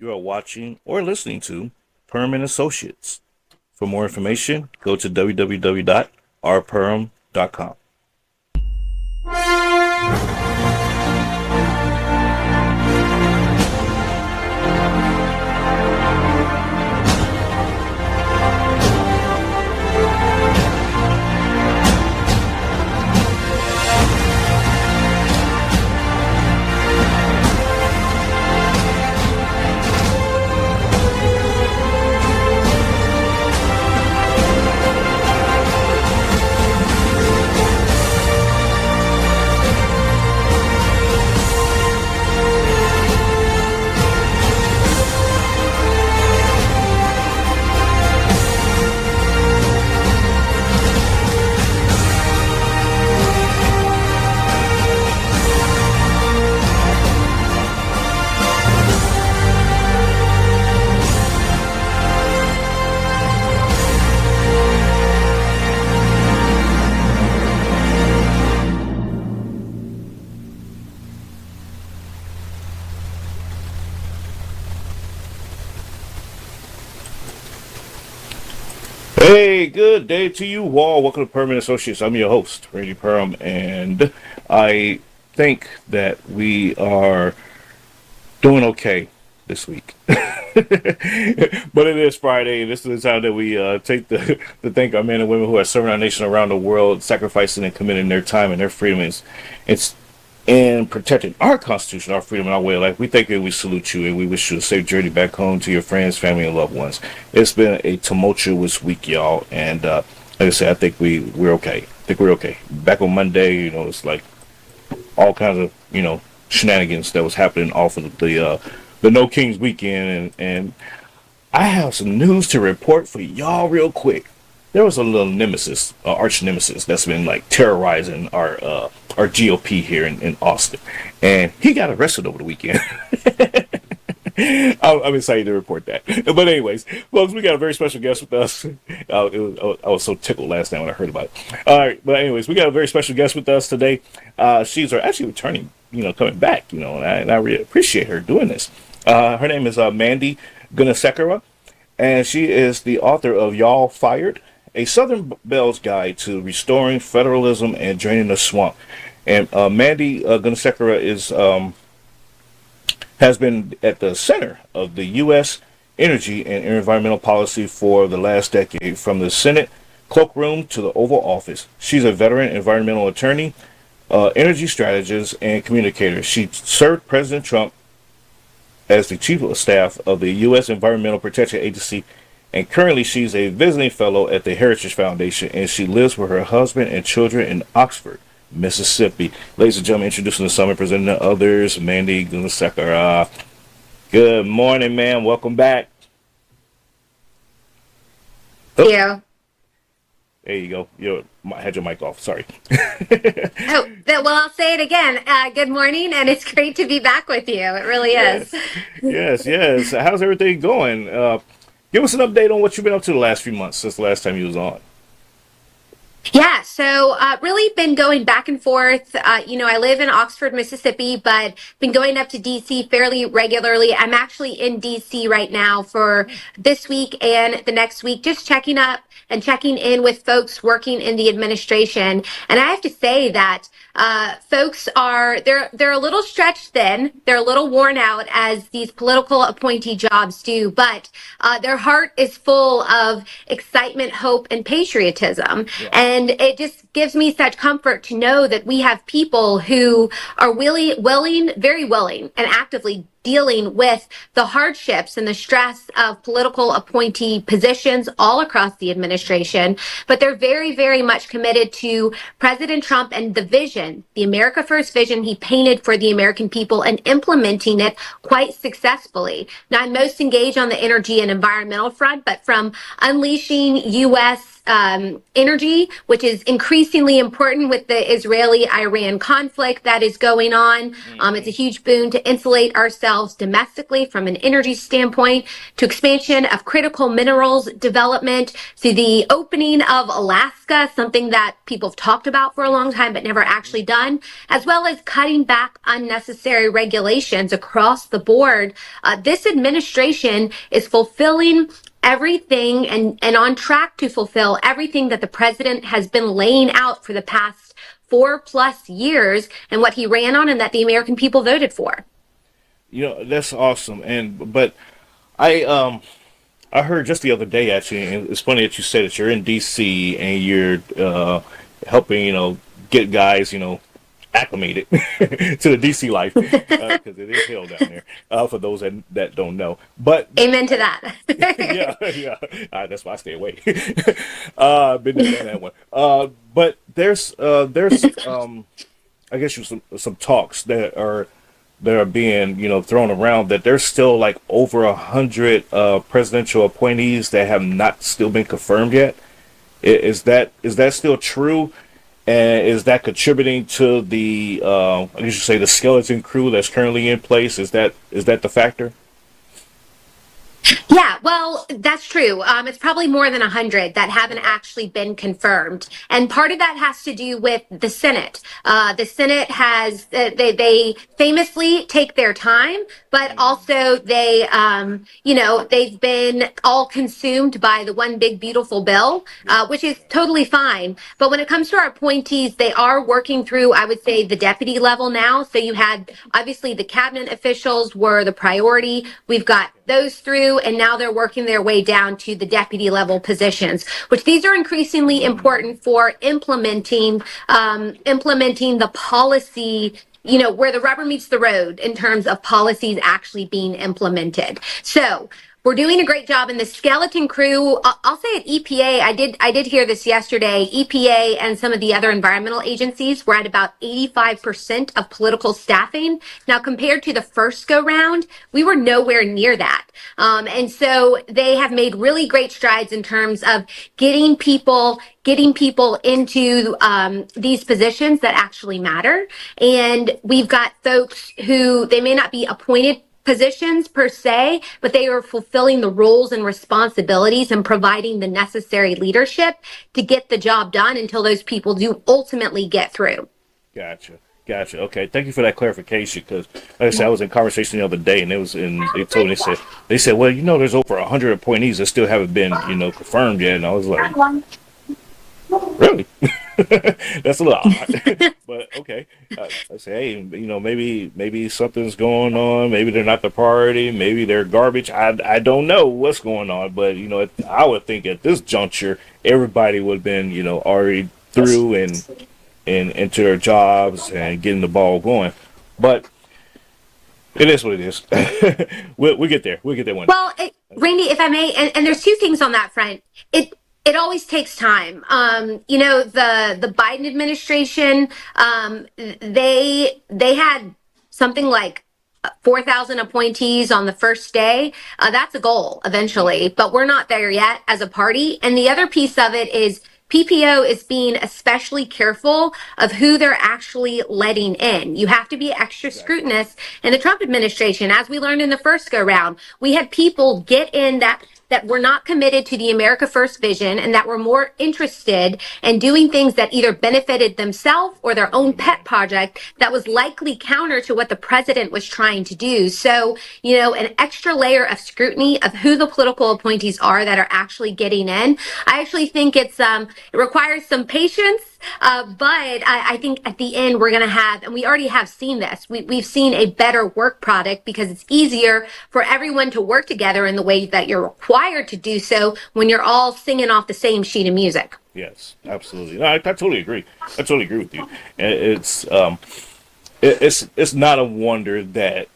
You are watching or listening to Purham and Associates. For more information, go to www.rpurham.com. Hey, good day to you all. Welcome to Permanent Associates. I'm your host, Randy Purham, and I think that we are doing okay this week. But it is Friday, and this is the time that we take to thank our men and women who are serving our nation around the world, sacrificing and committing their time and their freedom. It's in protecting our Constitution, our freedom, and our way of life. We thank you and we salute you, and we wish you a safe journey back home to your friends, family, and loved ones. It's been a tumultuous week, y'all, and like I said, I think we're okay. I think we're okay. Back on Monday, it's like all kinds of shenanigans that was happening off of the No Kings weekend, and I have some news to report for y'all real quick. There was a little nemesis, arch nemesis, that's been like terrorizing our GOP here in Austin, and he got arrested over the weekend. I'm excited to report that. But anyways, folks, we got a very special guest with us. I was so tickled last time when I heard about it. All right, but anyways, we got a very special guest with us today. She's actually returning, coming back, and I really appreciate her doing this. Her name is Mandy Gunasekara, and she is the author of Y'all Fired, a Southern Belle's Guide to Restoring Federalism and Draining the Swamp. And Mandy Gunasekara has been at the center of the U.S. energy and environmental policy for the last decade, from the Senate cloakroom to the Oval Office. She's a veteran environmental attorney, energy strategist, and communicator. She served President Trump as the chief of staff of the U.S. Environmental Protection Agency, and currently she's a visiting fellow at the Heritage Foundation, and she lives with her husband and children in Oxford, Mississippi. Ladies and gentlemen, introducing the summit, presenting the others, Mandy Gunasekara. Good morning, ma'am. Welcome back. Thank you. There you go. You had your mic off. Sorry. Well, I'll say it again. Good morning, and it's great to be back with you. It really is. Yes. How's everything going? Give us an update on what you've been up to the last few months since the last time you was on. Yeah, so really been going back and forth. I live in Oxford, Mississippi, but been going up to DC fairly regularly. I'm actually in DC right now for this week and the next week, just checking up and checking in with folks working in the administration. And I have to say that folks they're a little stretched thin. They're a little worn out, as these political appointee jobs do, but their heart is full of excitement, hope, and patriotism. Yeah. And it just gives me such comfort to know that we have people who are very willing, and actively dealing with the hardships and the stress of political appointee positions all across the administration. But they're very, very much committed to President Trump and the vision, the America First vision he painted for the American people, and implementing it quite successfully. Now, I'm most engaged on the energy and environmental front, but from unleashing U.S. Energy, which is increasingly important with the Israeli-Iran conflict that is going on. It's a huge boon to insulate ourselves ourselves domestically from an energy standpoint, to expansion of critical minerals development, to the opening of Alaska, something that people have talked about for a long time but never actually done, as well as cutting back unnecessary regulations across the board. This administration is fulfilling everything and on track to fulfill everything that the president has been laying out for the past 4+ years, and what he ran on and that the American people voted for. That's awesome. But I heard just the other day, actually, and it's funny that you said that you're in D.C. and you're helping, get guys, acclimated to the DC life, because it is hell down there, for those that don't know. But Amen to that. yeah. That's why I stay away. Been there, done that one. But there's I guess some talks that are being thrown around, that there's still like over 100 presidential appointees that have not still been confirmed yet. Is that still true? And is that contributing to the, I guess you say, the skeleton crew that's currently in place? Is that the factor? Yeah, well, that's true. It's probably more than 100 that haven't actually been confirmed. And part of that has to do with the Senate. The Senate has, they famously take their time, but also they've been all consumed by the one big beautiful bill, which is totally fine. But when it comes to our appointees, they are working through, I would say, the deputy level now. So you had, obviously, the cabinet officials were the priority. We've got those through, and now they're working their way down to the deputy level positions, which these are increasingly important for implementing the policy, where the rubber meets the road in terms of policies actually being implemented. So we're doing a great job in the skeleton crew. I'll say at EPA, I did hear this yesterday, EPA and some of the other environmental agencies were at about 85% of political staffing. Now, compared to the first go round, we were nowhere near that. And so they have made really great strides in terms of getting people into these positions that actually matter. And we've got folks who, they may not be appointed positions per se, but they are fulfilling the roles and responsibilities and providing the necessary leadership to get the job done until those people do ultimately get through. Gotcha. Okay, thank you for that clarification. Because, like I said, I was in conversation the other day, and they said, well, there's over 100 appointees that still haven't been, confirmed yet, and I was like, really? That's a little odd. But okay, I say, hey, maybe something's going on. Maybe they're not the priority. Maybe they're garbage. I don't know what's going on. But I would think at this juncture, everybody would have been already through and into their jobs and getting the ball going. But it is what it is. We'll get there. We'll get there one day. Well, Randy, if I may, and there's two things on that front. It always takes time. The Biden administration, they had something like 4,000 appointees on the first day. That's a goal eventually, but we're not there yet as a party. And the other piece of it is PPO is being especially careful of who they're actually letting in. You have to be extra scrutinous in the Trump administration. As we learned in the first go round, we had people get in that were not committed to the America First vision and that were more interested in doing things that either benefited themselves or their own pet project that was likely counter to what the president was trying to do. So, an extra layer of scrutiny of who the political appointees are that are actually getting in. I actually think it requires some patience. But I think at the end we're going to have, and we already have seen this, we've seen a better work product because it's easier for everyone to work together in the way that you're required to do so when you're all singing off the same sheet of music. Yes, absolutely. No, I totally agree. I totally agree with you. And it's not a wonder that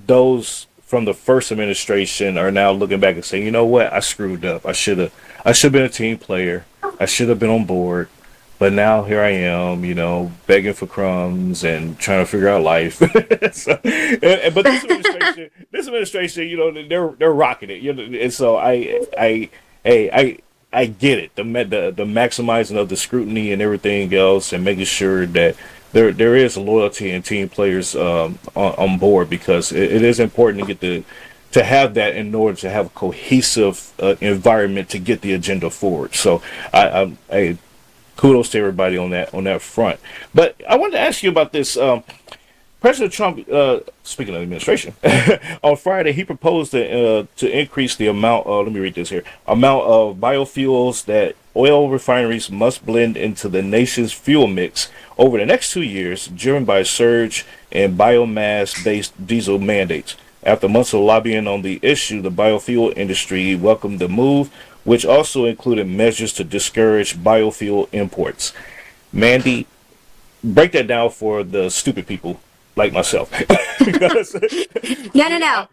those from the first administration are now looking back and saying, you know what, I screwed up. I should have been a team player. I should have been on board, but now here I am, begging for crumbs and trying to figure out life. But this administration, they're rocking it. And so I get it. The maximizing of the scrutiny and everything else, and making sure that there is loyalty and team players on board, because it is important to get to have that in order to have a cohesive environment to get the agenda forward. So I kudos to everybody on that front. But I wanted to ask you about this. President Trump, speaking of administration, on Friday he proposed to increase the amount. Let me read this here: amount of biofuels that oil refineries must blend into the nation's fuel mix over the next 2 years, driven by a surge in biomass-based diesel mandates. After months of lobbying on the issue, the biofuel industry welcomed the move, which also included measures to discourage biofuel imports. Mandy, break that down for the stupid people like myself. Because No.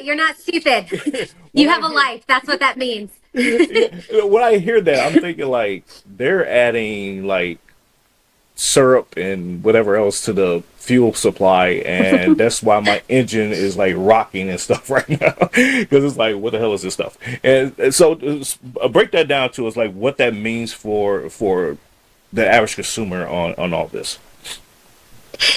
You're not stupid. You have a life. That's what that means. when I hear that, I'm thinking like they're adding like syrup and whatever else to the fuel supply, and that's why my engine is like rocking and stuff right now, because it's like, what the hell is this stuff? And so break that down to us, like what that means for the average consumer on all this.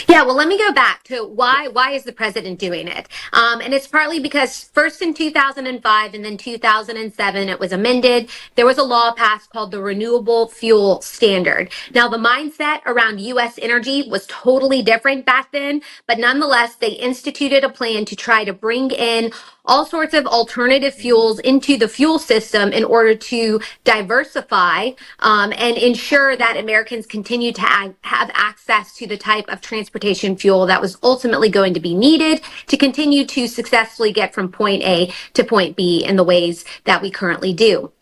Yeah, well, let me go back to why is the president doing it? And it's partly because first in 2005 and then 2007 it was amended. There was a law passed called the Renewable Fuel Standard. Now, the mindset around U.S. energy was totally different back then, but nonetheless, they instituted a plan to try to bring in all sorts of alternative fuels into the fuel system in order to diversify and ensure that Americans continue to have access to the type of transportation fuel that was ultimately going to be needed to continue to successfully get from point A to point B in the ways that we currently do.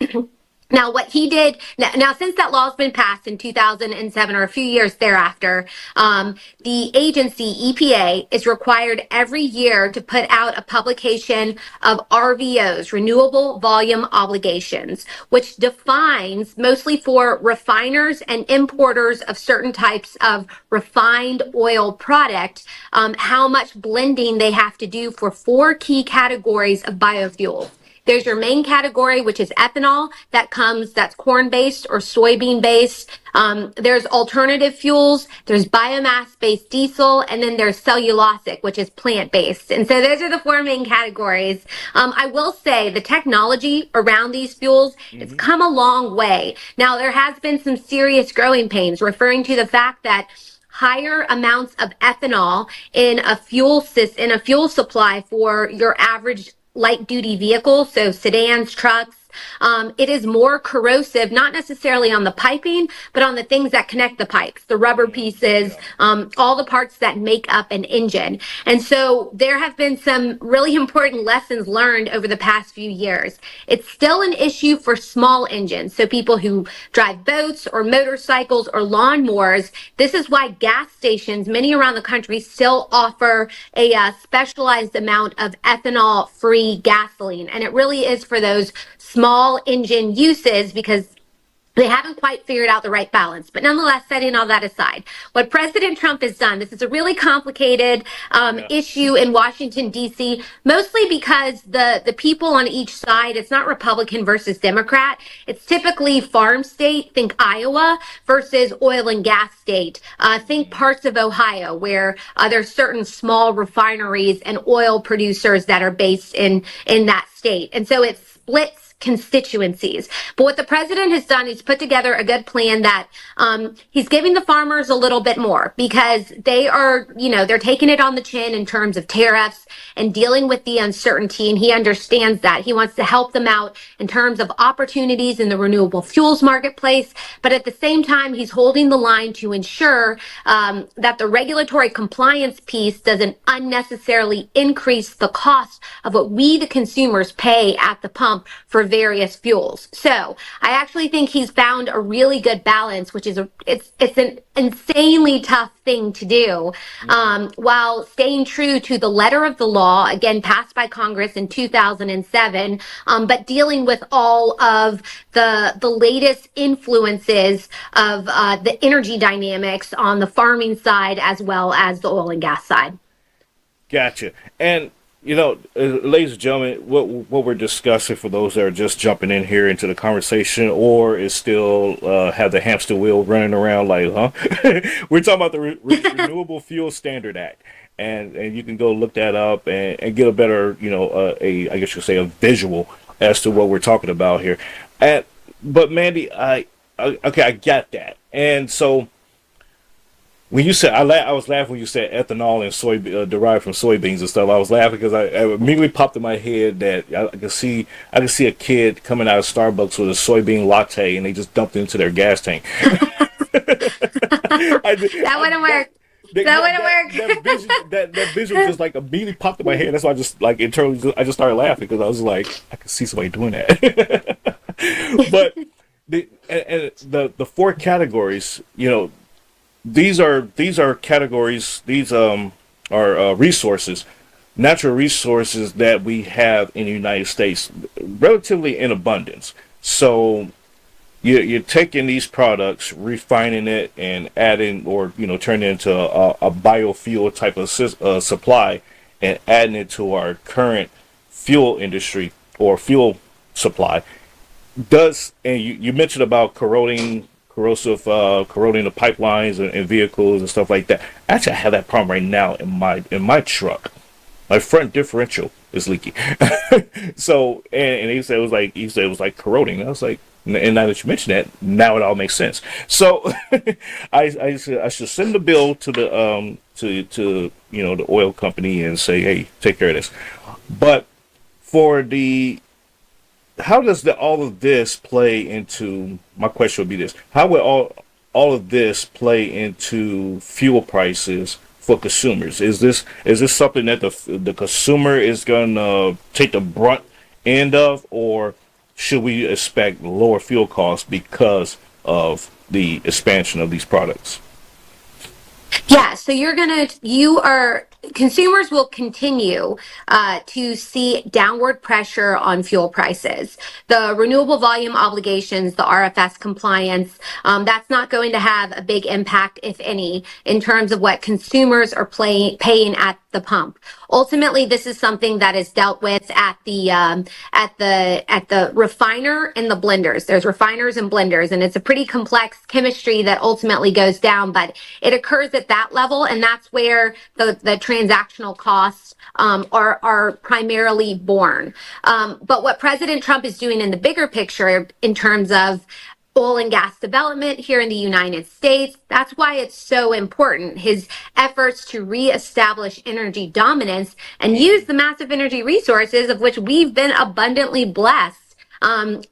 Now, what he did, now since that law has been passed in 2007 or a few years thereafter, the agency, EPA, is required every year to put out a publication of RVOs, Renewable Volume Obligations, which defines, mostly for refiners and importers of certain types of refined oil product, how much blending they have to do for 4 key categories of biofuels. There's your main category, which is ethanol. That's corn-based or soybean-based. There's alternative fuels. There's biomass-based diesel. And then there's cellulosic, which is plant-based. And so those are the 4 main categories. I will say the technology around these fuels, it's come a long way. Now, there has been some serious growing pains, referring to the fact that higher amounts of ethanol in a fuel supply for your average light duty vehicle, so sedans, trucks, it is more corrosive, not necessarily on the piping, but on the things that connect the pipes, the rubber pieces, all the parts that make up an engine. And so there have been some really important lessons learned over the past few years. It's still an issue for small engines, so people who drive boats or motorcycles or lawnmowers. This is why gas stations, many around the country, still offer a specialized amount of ethanol-free gasoline. And it really is for those small engine uses, because they haven't quite figured out the right balance. But nonetheless, setting all that aside, what President Trump has done, this is a really complicated issue in Washington, D.C., mostly because the people on each side, it's not Republican versus Democrat. It's typically farm state, think Iowa, versus oil and gas state. Think parts of Ohio, where there's certain small refineries and oil producers that are based in that state. And so it splits constituencies. But what the president has done, he's put together a good plan that he's giving the farmers a little bit more, because they are, they're taking it on the chin in terms of tariffs and dealing with the uncertainty. And he understands that. He wants to help them out in terms of opportunities in the renewable fuels marketplace. But at the same time, he's holding the line to ensure that the regulatory compliance piece doesn't unnecessarily increase the cost of what we, the consumers, pay at the pump for various fuels. So I actually think he's found a really good balance, which is it's an insanely tough thing to do, while staying true to the letter of the law, again passed by Congress in 2007, but dealing with all of the latest influences of the energy dynamics on the farming side as well as the oil and gas side. Gotcha. And ladies and gentlemen, what we're discussing for those that are just jumping in here into the conversation, or is still have the hamster wheel running around like, huh? We're talking about the Renewable Fuel Standard Act, and you can go look that up and get a better, a I guess you could say a visual as to what we're talking about here. And but Mandy, okay, I get that, and so. When you said I was laughing when you said ethanol and soy derived from soybeans and stuff. I was laughing because I immediately popped in my head that I could see a kid coming out of Starbucks with a soybean latte and they just dumped it into their gas tank. That wouldn't work. That wouldn't work. That vision just like immediately popped in my head. That's why I just like internally I just started laughing because I was like I could see somebody doing that. But the four categories, these are categories. These are resources, natural resources that we have in the United States, relatively in abundance. So you're taking these products, refining it, and adding, or turning it into a biofuel type of supply, and adding it to our current fuel industry or fuel supply. And you mentioned about corroding the pipelines and vehicles and stuff like that. Actually, I have that problem right now in my truck. My front differential is leaking. So and he said it was like corroding. I was like, and now that you mention that, now it all makes sense. So I should send the bill to the the oil company and say, hey, take care of this. But for the how does all of this play into, my question would be this: how will all of this play into fuel prices for consumers? Is this something that the consumer is going to take the brunt end of, or should we expect lower fuel costs because of the expansion of these products? Yeah, so consumers will continue to see downward pressure on fuel prices. The renewable volume obligations, the RFS compliance, that's not going to have a big impact, if any, in terms of what consumers are paying at the pump. Ultimately, this is something that is dealt with at the refiner and the blenders. There's refiners and blenders, and it's a pretty complex chemistry that ultimately goes down, but it occurs at that level, and that's where the transactional costs are primarily born. But what President Trump is doing in the bigger picture in terms of oil and gas development here in the United States, that's why it's so important. His efforts to reestablish energy dominance and use the massive energy resources of which we've been abundantly blessed.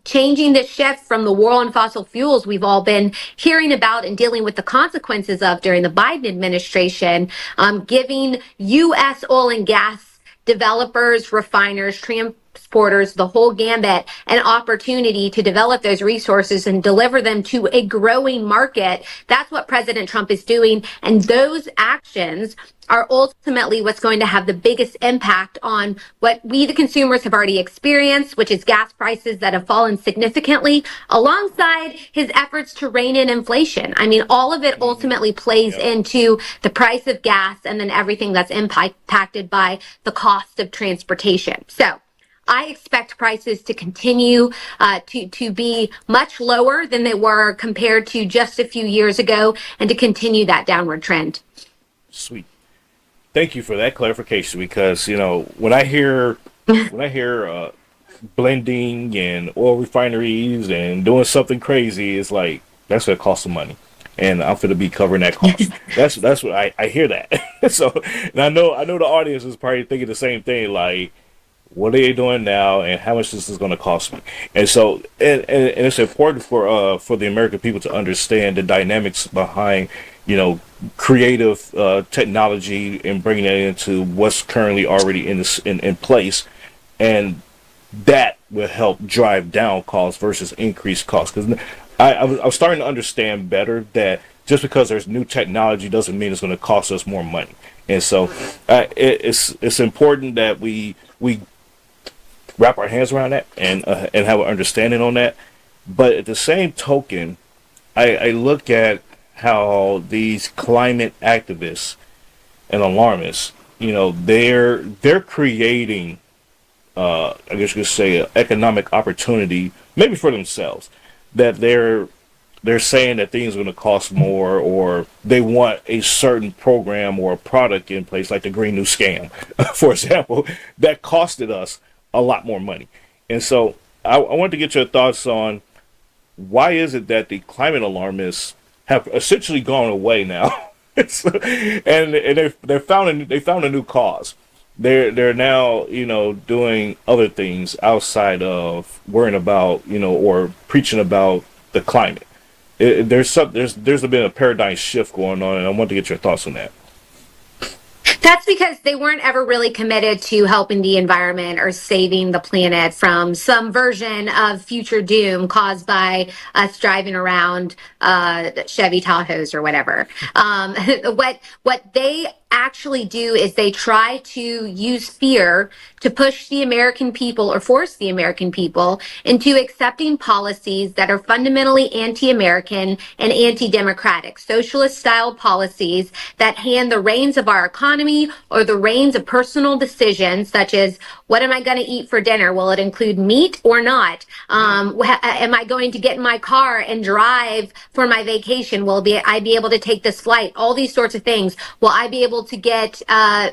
Changing the shift from the war on fossil fuels we've all been hearing about and dealing with the consequences of during the Biden administration, giving U.S. oil and gas developers, refiners, transporters, the whole gambit, an opportunity to develop those resources and deliver them to a growing market. That's what President Trump is doing. And those actions are ultimately what's going to have the biggest impact on what we, the consumers, have already experienced, which is gas prices that have fallen significantly, alongside his efforts to rein in inflation. I mean, all of it ultimately plays into the price of gas and then everything that's impacted by the cost of transportation. So I expect prices to continue to be much lower than they were compared to just a few years ago, and to continue that downward trend. Sweet. Thank you for that clarification, because when I hear blending and oil refineries and doing something crazy, it's like that's gonna cost some money, and I'm gonna be covering that cost. That's what I hear that. So, and I know the audience is probably thinking the same thing, like, what are they doing now, and how much this is going to cost me? And so, and it's important for the American people to understand the dynamics behind, creative technology and bringing that into what's currently already in place, and that will help drive down costs versus increase costs. Because I was starting to understand better that just because there's new technology doesn't mean it's going to cost us more money. And so, it's important that we wrap our hands around that and have an understanding on that. But at the same token, I look at how these climate activists and alarmists they're creating, I guess you could say, an economic opportunity, maybe for themselves, that they're saying that things are going to cost more, or they want a certain program or a product in place, like the Green New Scam, for example, that costed us a lot more money. And so I wanted to get your thoughts on why is it that the climate alarmists have essentially gone away now, and they found a new cause. They're now doing other things outside of worrying about or preaching about the climate. There's been a paradigm shift going on, and I want to get your thoughts on that. That's because they weren't ever really committed to helping the environment or saving the planet from some version of future doom caused by us driving around Chevy Tahoes or whatever. What they actually do is they try to use fear to push the American people or force the American people into accepting policies that are fundamentally anti-American and anti-democratic, socialist-style policies that hand the reins of our economy or the reins of personal decisions, such as what am I going to eat for dinner? Will it include meat or not? Am I going to get in my car and drive for my vacation? Will I be able to take this flight? All these sorts of things. Will I be able to get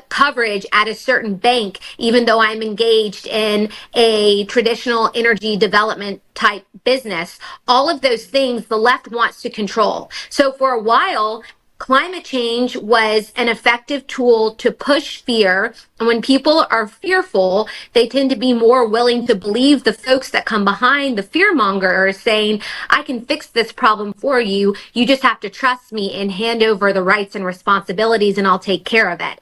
coverage at a certain bank, even though I'm engaged in a traditional energy development type business? All of those things the left wants to control. So for a while, climate change was an effective tool to push fear. And when people are fearful, they tend to be more willing to believe the folks that come behind the fearmongers saying, I can fix this problem for you. You just have to trust me and hand over the rights and responsibilities and I'll take care of it.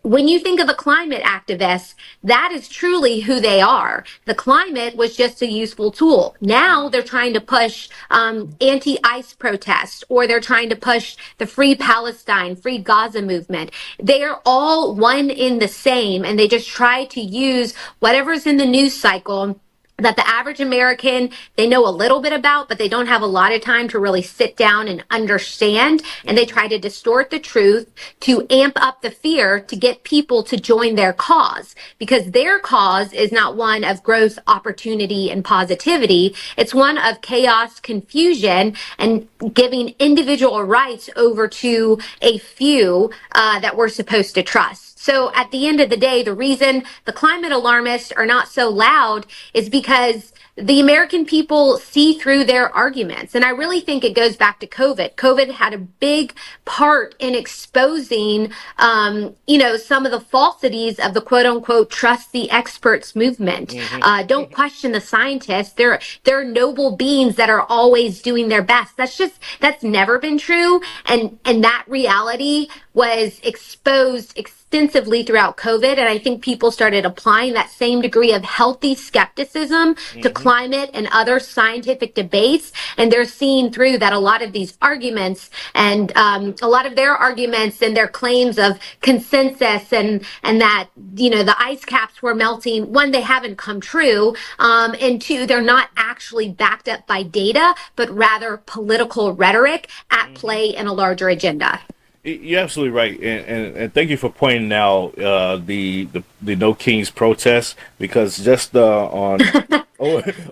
When you think of the climate activists, that is truly who they are. The climate was just a useful tool. Now they're trying to push anti-ICE protests, or they're trying to push the Free Palestine, Free Gaza movement. They are all one in the same, and they just try to use whatever's in the news cycle that the average American, they know a little bit about, but they don't have a lot of time to really sit down and understand. And they try to distort the truth to amp up the fear to get people to join their cause, because their cause is not one of growth, opportunity, and positivity. It's one of chaos, confusion, and giving individual rights over to a few that we're supposed to trust. So at the end of the day, the reason the climate alarmists are not so loud is because the American people see through their arguments. And I really think it goes back to COVID. COVID had a big part in exposing, some of the falsities of the quote unquote trust the experts movement. Mm-hmm. Don't question the scientists. They're noble beings that are always doing their best. That's never been true. And that reality was exposed extensively throughout COVID. And I think people started applying that same degree of healthy skepticism to climate and other scientific debates. And they're seeing through that a lot of these arguments and a lot of their arguments and their claims of consensus and that, the ice caps were melting. One, they haven't come true. And two, they're not actually backed up by data, but rather political rhetoric at play in a larger agenda. You're absolutely right, and thank you for pointing out the No Kings protest, because just on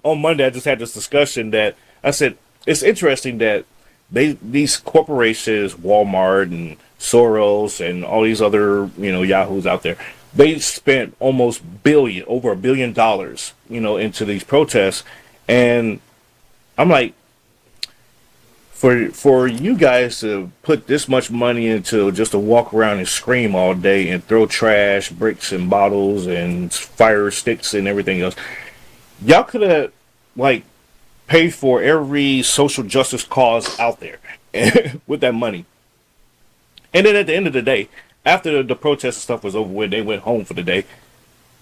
Monday I just had this discussion that I said it's interesting that these corporations, Walmart and Soros and all these other yahoos out there, they spent over $1 billion into these protests, and I'm like, For you guys to put this much money into just to walk around and scream all day and throw trash, bricks and bottles and fire sticks and everything else, y'all could have paid for every social justice cause out there with that money. And then at the end of the day, after the protest and stuff was over with, they went home for the day.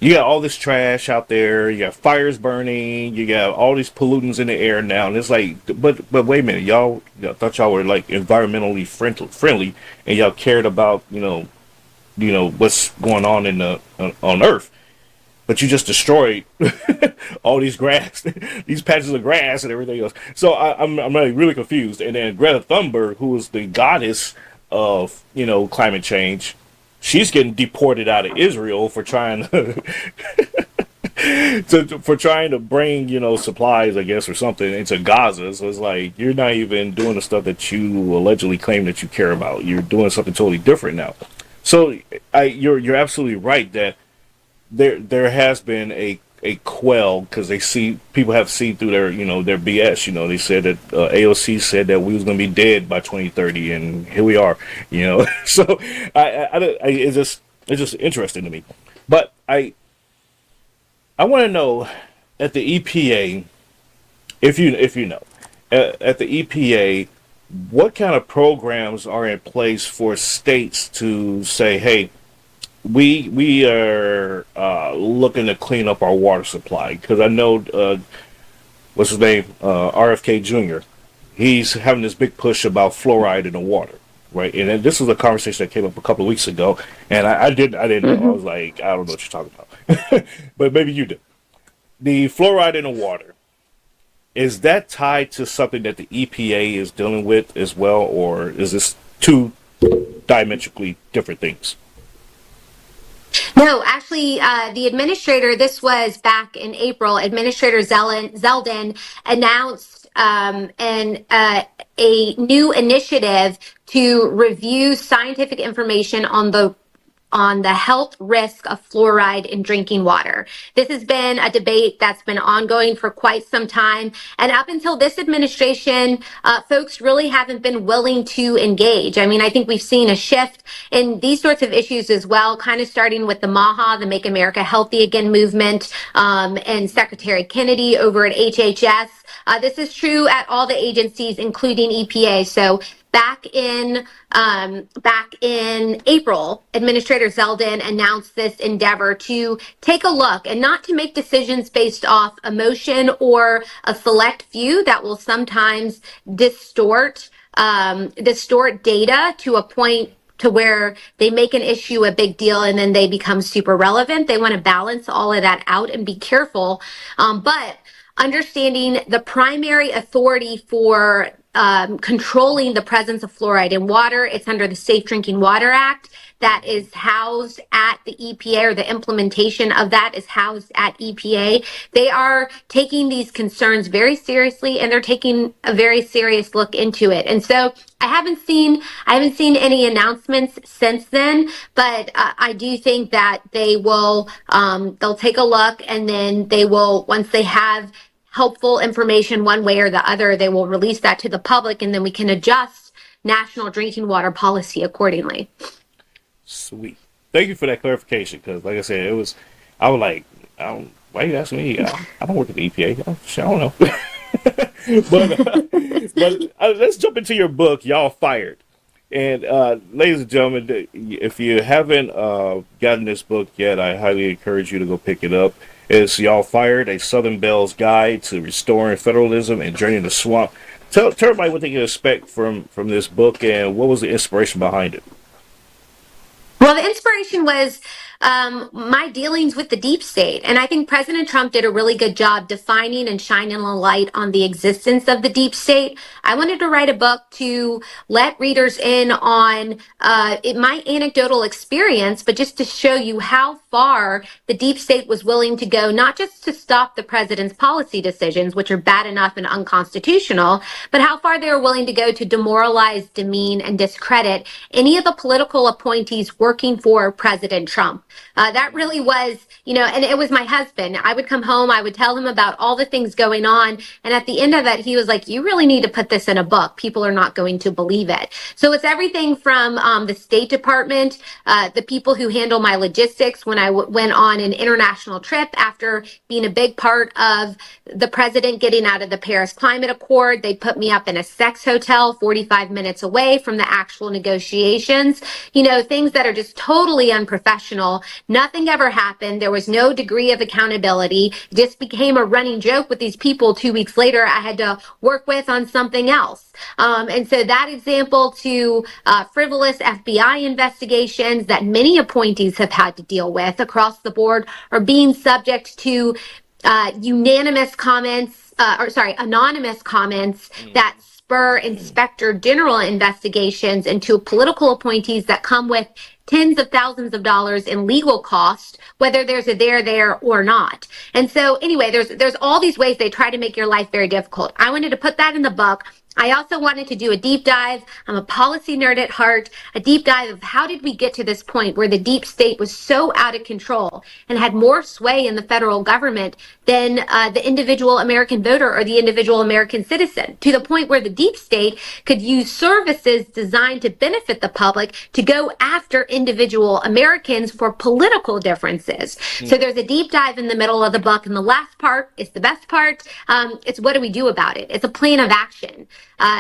You got all this trash out there. You got fires burning. You got all these pollutants in the air now, and it's like, but wait a minute, y'all thought y'all were environmentally friendly, and y'all cared about what's going on on Earth, but you just destroyed all these grass, these patches of grass and everything else. So I'm really confused. And then Greta Thunberg, who is the goddess of climate change, she's getting deported out of Israel for trying to, for trying to bring, supplies, I guess, or something into Gaza. So it's like you're not even doing the stuff that you allegedly claim that you care about. You're doing something totally different now. So you're absolutely right that there has been a quell because they see people have seen through their BS. They said that AOC said that we was going to be dead by 2030, and here we are. So it's just interesting to me. But I want to know at the EPA, if you know, at the EPA, what kind of programs are in place for states to say, hey, we are looking to clean up our water supply? Because I know what's his name, RFK Jr. He's having this big push about fluoride in the water, right? And then this was a conversation that came up a couple of weeks ago, and I didn't know. I was like, I don't know what you're talking about, but maybe you do. The fluoride in the water, is that tied to something that the EPA is dealing with as well, or is this two diametrically different things? No, actually, the administrator, this was back in April, Administrator Zeldin announced a new initiative to review scientific information on the health risk of fluoride in drinking water. This has been a debate that's been ongoing for quite some time. And up until this administration, folks really haven't been willing to engage. I mean, I think we've seen a shift in these sorts of issues as well, kind of starting with the MAHA, the Make America Healthy Again movement, and Secretary Kennedy over at HHS. This is true at all the agencies, including EPA. So back in April, Administrator Zeldin announced this endeavor to take a look and not to make decisions based off emotion or a select view that will sometimes distort data to a point to where they make an issue a big deal and then they become super relevant. They want to balance all of that out and be careful. But understanding the primary authority for controlling the presence of fluoride in water, it's under the Safe Drinking Water Act that is housed at the EPA, or the implementation of that is housed at EPA. They are taking these concerns very seriously, and they're taking a very serious look into it. And so I haven't seen any announcements since then, but I do think that they'll take a look, and then they will, once they have helpful information one way or the other, they will release that to the public, and then we can adjust national drinking water policy accordingly. Sweet. Thank you for that clarification, because like I said, I was like, why are you asking me? I don't work at the EPA. I don't know. but let's jump into your book, Y'all Fired. And ladies and gentlemen, if you haven't gotten this book yet, I highly encourage you to go pick it up. It's Y'all Fired, a Southern Belle's Guide to Restoring Federalism and Journeying the Swamp. Tell everybody what they can expect from this book, and what was the inspiration behind it. Well, the inspiration was my dealings with the deep state. And I think President Trump did a really good job defining and shining a light on the existence of the deep state. I wanted to write a book to let readers in on my anecdotal experience, but just to show you how far the deep state was willing to go, not just to stop the president's policy decisions, which are bad enough and unconstitutional, but how far they were willing to go to demoralize, demean, and discredit any of the political appointees working for President Trump. That really was, and it was my husband. I would come home, I would tell him about all the things going on. And at the end of it, he was like, you really need to put this in a book. People are not going to believe it. So it's everything from the State Department, the people who handle my logistics when I went on an international trip after being a big part of the president getting out of the Paris Climate Accord. They put me up in a sex hotel 45 minutes away from the actual negotiations. Things that are just totally unprofessional. Nothing ever happened. There was no degree of accountability. It just became a running joke with these people. 2 weeks later, I had to work with on something else. And so that example to frivolous FBI investigations that many appointees have had to deal with across the board are being subject to anonymous comments that spur inspector general investigations into political appointees that come with tens of thousands of dollars in legal cost, whether there's a there or not. And so anyway, there's all these ways they try to make your life very difficult. I wanted to put that in the book. I also wanted to do a deep dive. I'm a policy nerd at heart, a deep dive of how did we get to this point where the deep state was so out of control and had more sway in the federal government than the individual American voter or the individual American citizen, to the point where the deep state could use services designed to benefit the public to go after individual Americans for political differences. So there's a deep dive in the middle of the book, and the last part is the best part. It's what do we do about it? It's a plan of action.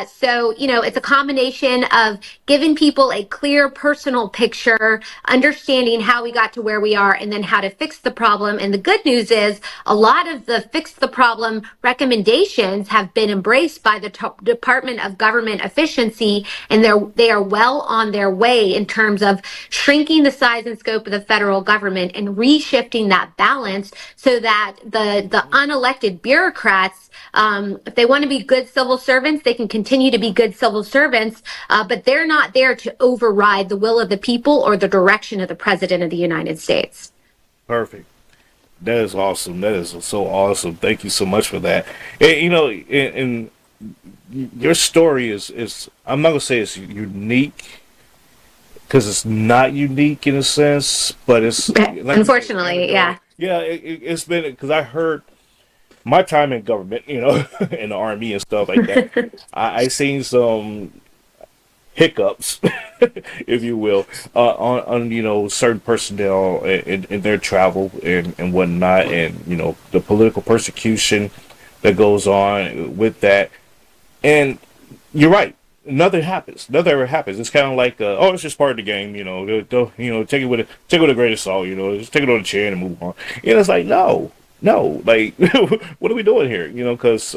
So, it's a combination of giving people a clear personal picture, understanding how we got to where we are, and then how to fix the problem. And the good news is a lot of the fix the problem recommendations have been embraced by the Department of Government Efficiency, and they are well on their way in terms of shrinking the size and scope of the federal government and reshifting that balance so that the unelected bureaucrats, if they want to be good civil servants, they can continue to be good civil servants, but they're not there to override the will of the people or the direction of the President of the United States. Perfect. That is awesome. That is so awesome. Thank you so much for that. And your story is I'm not gonna say it's unique because it's not unique in a sense, but it's unfortunately, yeah. Yeah, it's been because I heard my time in government, in the army and stuff like that. I seen some hiccups, if you will, on certain personnel in their travel and whatnot, and the political persecution that goes on with that. And you're right. Nothing happens. Nothing ever happens. It's kind of like, it's just part of the game. Take it with a grain of salt. Just take it on the chin and move on. It's like no, like what are we doing here? Because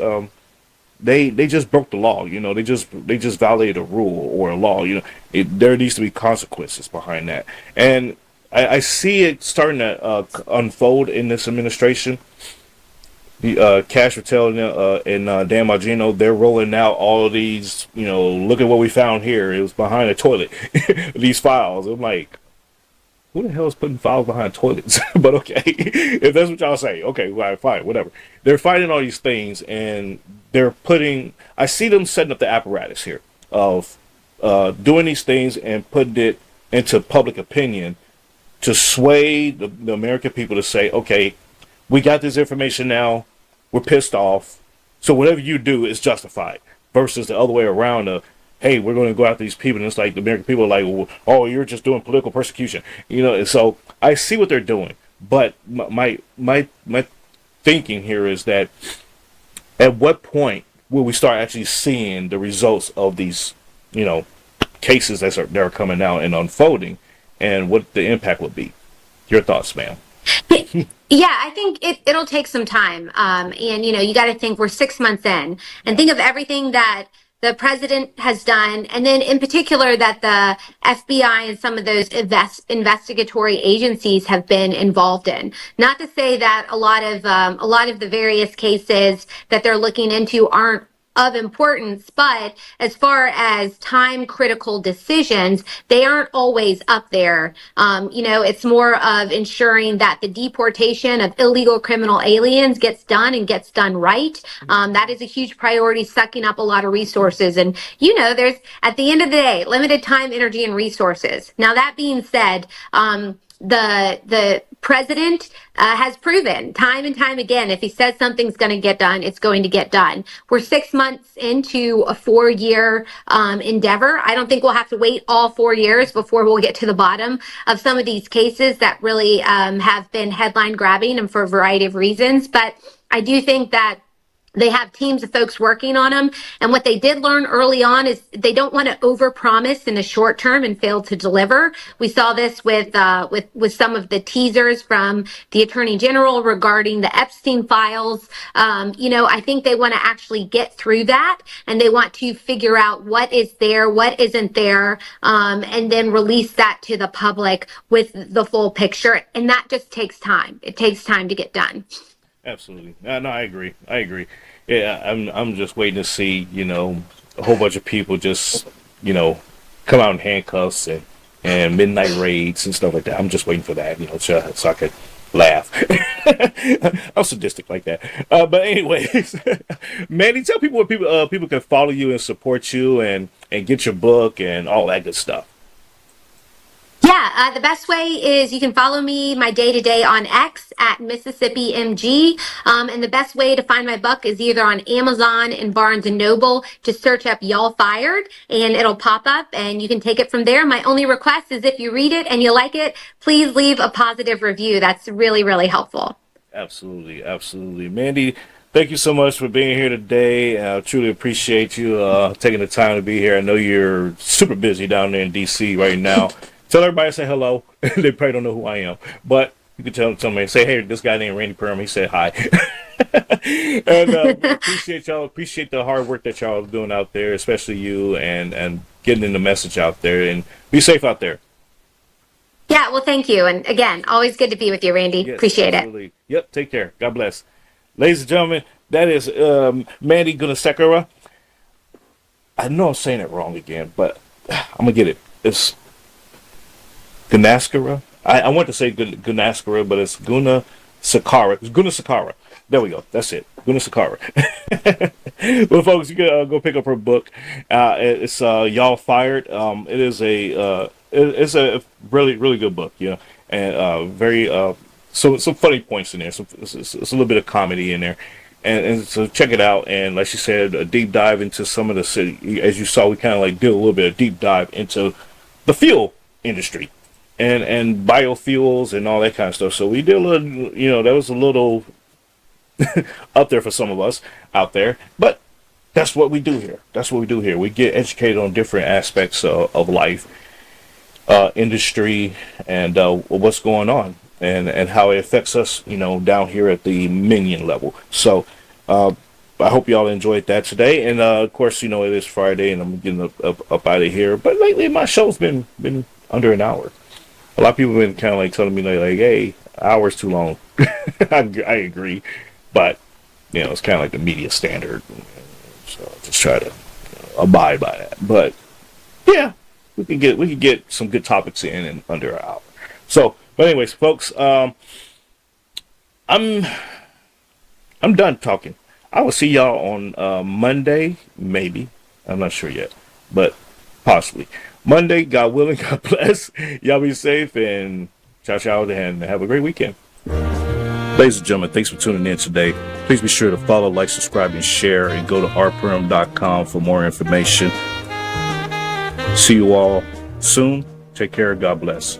they just broke the law. They just violated a rule or a law. There needs to be consequences behind that, and I see it starting to unfold in this administration. Cash Patel and Dan Margino, they're rolling out all of these, look at what we found here. It was behind a toilet, these files. I'm like, who the hell is putting files behind toilets? But okay, if that's what y'all say, okay, well, fine, whatever. They're finding all these things, and I see them setting up the apparatus here of doing these things and putting it into public opinion to sway the American people to say, okay, we got this information now. We're pissed off. So whatever you do is justified versus the other way around of, hey, we're going to go after these people. And it's like the American people are like, well, oh, you're just doing political persecution. And so I see what they're doing. But my thinking here is that at what point will we start actually seeing the results of these, cases that are coming out and unfolding and what the impact would be? Your thoughts, ma'am? Yeah, I think it'll take some time. And, you got to think we're 6 months in and think of everything that the president has done. And then in particular that the FBI and some of those investigatory agencies have been involved in. Not to say that a lot of the various cases that they're looking into aren't of importance, but as far as time critical decisions, they aren't always up there. It's more of ensuring that the deportation of illegal criminal aliens gets done and gets done right. That is a huge priority, sucking up a lot of resources. And, there's, at the end of the day, limited time, energy, and resources. Now, that being said, the president has proven time and time again, if he says something's going to get done, it's going to get done. We're 6 months into a 4-year endeavor. I don't think we'll have to wait all 4 years before we'll get to the bottom of some of these cases that really have been headline grabbing and for a variety of reasons. But I do think that they have teams of folks working on them. And what they did learn early on is they don't want to overpromise in the short term and fail to deliver. We saw this with some of the teasers from the Attorney General regarding the Epstein files. I think they want to actually get through that, and they want to figure out what is there, what isn't there, and then release that to the public with the full picture. And that just takes time. It takes time to get done. Absolutely. No, I agree. Yeah, I'm just waiting to see, a whole bunch of people just, come out in handcuffs and midnight raids and stuff like that. I'm just waiting for that, so I could laugh. I'm sadistic like that. But anyways, Mandy, tell people where people can follow you and support you and get your book and all that good stuff. Yeah, the best way is you can follow me my day to day on X at Mississippi MG, and the best way to find my book is either on Amazon and Barnes and Noble. Just search up "Y'all Fired" and it'll pop up, and you can take it from there. My only request is if you read it and you like it, please leave a positive review. That's really, really helpful. Absolutely, absolutely, Mandy. Thank you so much for being here today. I truly appreciate you taking the time to be here. I know you're super busy down there in DC right now. Tell everybody to say hello. They probably don't know who I am, but you can tell somebody, say, hey, this guy named Randy Purham. He said hi. And appreciate y'all. Appreciate the hard work that y'all are doing out there, especially you, and getting the message out there. And be safe out there. Yeah, well, thank you. And again, always good to be with you, Randy. Yes, Appreciate absolutely. it. Yep. Take care. God bless. Ladies and gentlemen, that is Mandy Gunasekara. I know I'm saying it wrong again, but I'm gonna get it. It's Gunasekara. I want to say Gunasekara, but it's Gunasekara. It's Gunasekara. There we go. That's it. Gunasekara. Well, folks, you can go pick up her book. It's Y'all Fired. It's a really, really good book, and very some funny points in there. It's a little bit of comedy in there. And so check it out. And like she said, a deep dive into some of the city. As you saw, we kind of like did a little bit of deep dive into the fuel industry and biofuels and all that kind of stuff. So we did a little, that was a little up there for some of us out there. But that's what we do here. That's what we do here. We get educated on different aspects of life, industry, and what's going on. And how it affects us, down here at the minion level. So I hope y'all enjoyed that today. And of course, it is Friday, and I'm getting up out of here. But lately, my show's been under an hour. A lot of people have been kind of like telling me like, hey, hour's too long. I agree, but it's kind of like the media standard. So I just try to abide by that. But yeah, we can get some good topics in under an hour. So. But anyways, folks, I'm done talking. I will see y'all on Monday, maybe. I'm not sure yet, but possibly Monday. God willing, God bless. Y'all be safe, and ciao, and have a great weekend. Ladies and gentlemen, thanks for tuning in today. Please be sure to follow, like, subscribe, and share, and go to rpurham.com for more information. See you all soon. Take care. God bless.